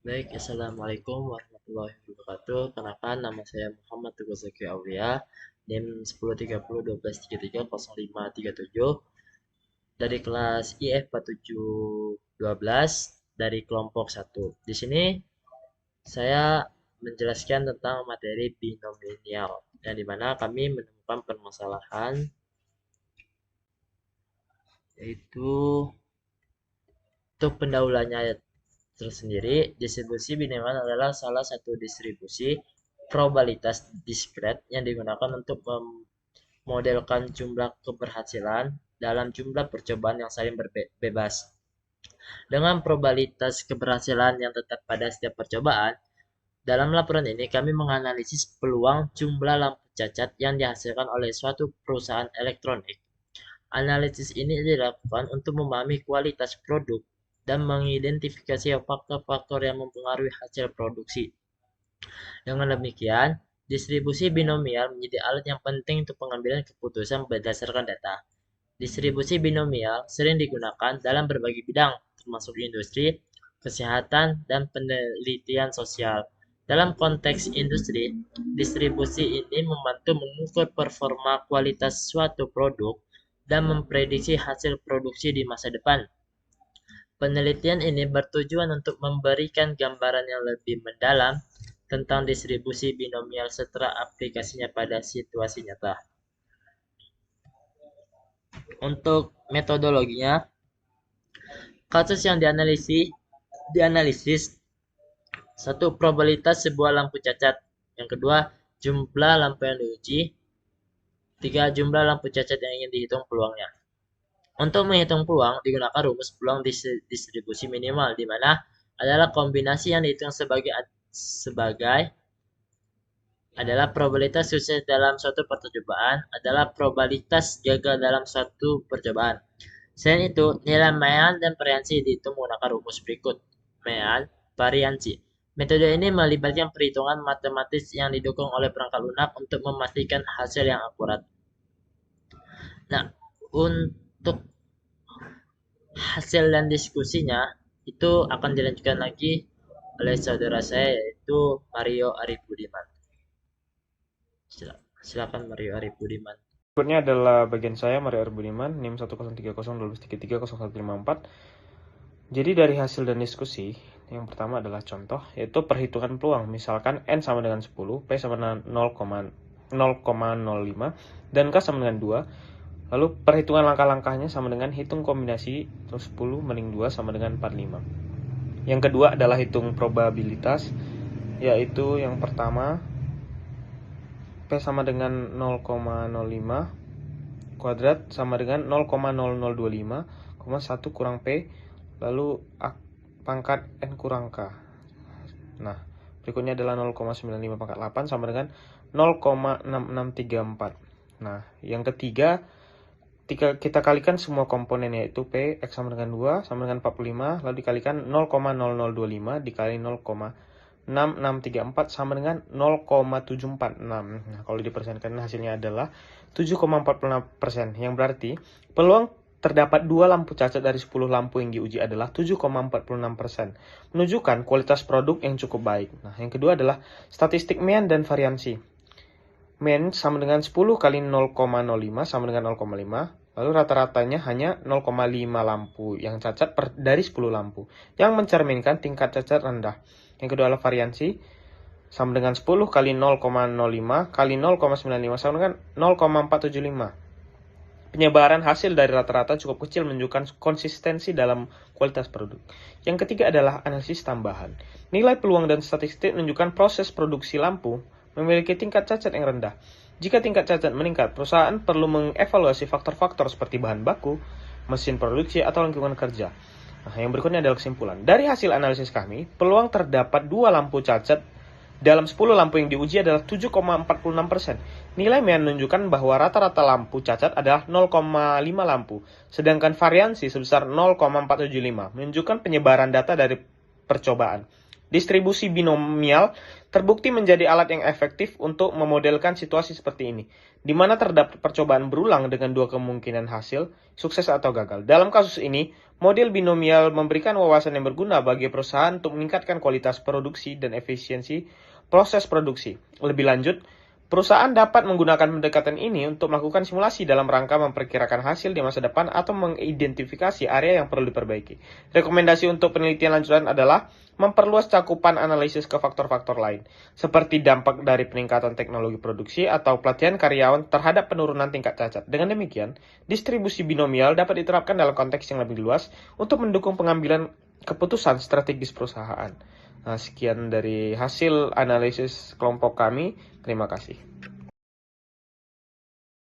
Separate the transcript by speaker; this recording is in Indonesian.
Speaker 1: Baik, Assalamualaikum warahmatullahi wabarakatuh. Kenalkan, nama saya Muhammad Teguh Zaki Aulia, NIM 103012330537 dari kelas IF 4712 dari kelompok 1. Di sini saya menjelaskan tentang materi binomial, yang dimana kami menemukan permasalahan yaitu untuk pendahuluannya tersendiri, distribusi binomial adalah salah satu distribusi probabilitas diskret yang digunakan untuk memodelkan jumlah keberhasilan dalam jumlah percobaan yang saling bebas. Dengan probabilitas keberhasilan yang tetap pada setiap percobaan, dalam laporan ini kami menganalisis peluang jumlah lampu cacat yang dihasilkan oleh suatu perusahaan elektronik. Analisis ini dilakukan untuk memahami kualitas produk dan mengidentifikasi faktor-faktor yang mempengaruhi hasil produksi. Dengan demikian, distribusi binomial menjadi alat yang penting untuk pengambilan keputusan berdasarkan data. Distribusi binomial sering digunakan dalam berbagai bidang, termasuk industri, kesehatan, dan penelitian sosial. Dalam konteks industri, distribusi ini membantu mengukur performa kualitas suatu produk dan memprediksi hasil produksi di masa depan. Penelitian ini bertujuan untuk memberikan gambaran yang lebih mendalam tentang distribusi binomial serta aplikasinya pada situasi nyata. Untuk metodologinya, kasus yang dianalisis satu probabilitas sebuah lampu cacat, yang kedua jumlah lampu yang diuji, tiga jumlah lampu cacat yang ingin dihitung peluangnya. Untuk menghitung peluang digunakan rumus peluang distribusi minimal, di mana adalah kombinasi yang dihitung sebagai adalah probabilitas sukses dalam suatu percobaan adalah probabilitas gagal dalam suatu percobaan. Selain itu, nilai mean dan variansi dihitung menggunakan rumus berikut. Mean, variansi. Metode ini melibatkan perhitungan matematis yang didukung oleh perangkat lunak untuk memastikan hasil yang akurat. Nah, untuk hasil dan diskusinya itu akan dilanjutkan lagi oleh saudara saya yaitu Mario Arif Budiman. Silakan Mario Arif Budiman.
Speaker 2: Berikutnya adalah bagian saya, Mario Arbudiman, NIM 1030123315154. Jadi dari hasil dan diskusi, yang pertama adalah contoh, yaitu perhitungan peluang. Misalkan N sama dengan 10, P sama dengan 0,05, dan K sama dengan 2. Lalu perhitungan langkah-langkahnya sama dengan hitung kombinasi 10 banding 2 sama dengan 45. Yang kedua adalah hitung probabilitas, yaitu yang pertama P sama dengan 0,05 kuadrat sama dengan 0,0025, 1 kurang P, lalu pangkat N kurang K. Nah, berikutnya adalah 0,95 pangkat 8 sama dengan 0,6634. Nah, yang ketiga, kita kalikan semua komponen, yaitu P, X sama dengan 2, sama dengan 45, lalu dikalikan 0,0025 dikali 0,6634 sama dengan 0,746. Nah, kalau dipersenkan hasilnya adalah 7,46%, yang berarti peluang terdapat 2 lampu cacat dari 10 lampu yang diuji adalah 7,46%, menunjukkan kualitas produk yang cukup baik. Nah, yang kedua adalah statistik mean dan variansi. Mean sama dengan 10 kali 0,05 sama dengan 0,5, lalu rata-ratanya hanya 0,5 lampu yang cacat dari 10 lampu, yang mencerminkan tingkat cacat rendah. Yang kedua adalah variansi, sama dengan 10 kali 0,05 kali 0,95 sama dengan 0,475. Penyebaran hasil dari rata-rata cukup kecil menunjukkan konsistensi dalam kualitas produk. Yang ketiga adalah analisis tambahan. Nilai peluang dan statistik menunjukkan proses produksi lampu memiliki tingkat cacat yang rendah. Jika tingkat cacat meningkat, perusahaan perlu mengevaluasi faktor-faktor seperti bahan baku, mesin produksi, atau lingkungan kerja. Nah, yang berikutnya adalah kesimpulan. Dari hasil analisis kami, peluang terdapat 2 lampu cacat dalam 10 lampu yang diuji adalah 7,46%. Nilai mean menunjukkan bahwa rata-rata lampu cacat adalah 0,5 lampu, sedangkan variansi sebesar 0,475 menunjukkan penyebaran data dari percobaan. Distribusi binomial terbukti menjadi alat yang efektif untuk memodelkan situasi seperti ini. di mana terdapat percobaan berulang dengan dua kemungkinan hasil, sukses atau gagal. Dalam kasus ini, model binomial memberikan wawasan yang berguna bagi perusahaan untuk meningkatkan kualitas produksi dan efisiensi proses produksi. Lebih lanjut, perusahaan dapat menggunakan pendekatan ini untuk melakukan simulasi dalam rangka memperkirakan hasil di masa depan atau mengidentifikasi area yang perlu diperbaiki. Rekomendasi untuk penelitian lanjutan adalah memperluas cakupan analisis ke faktor-faktor lain, seperti dampak dari peningkatan teknologi produksi atau pelatihan karyawan terhadap penurunan tingkat cacat. Dengan demikian, distribusi binomial dapat diterapkan dalam konteks yang lebih luas untuk mendukung pengambilan keputusan strategis perusahaan. Nah, sekian dari hasil analisis kelompok kami. Terima kasih.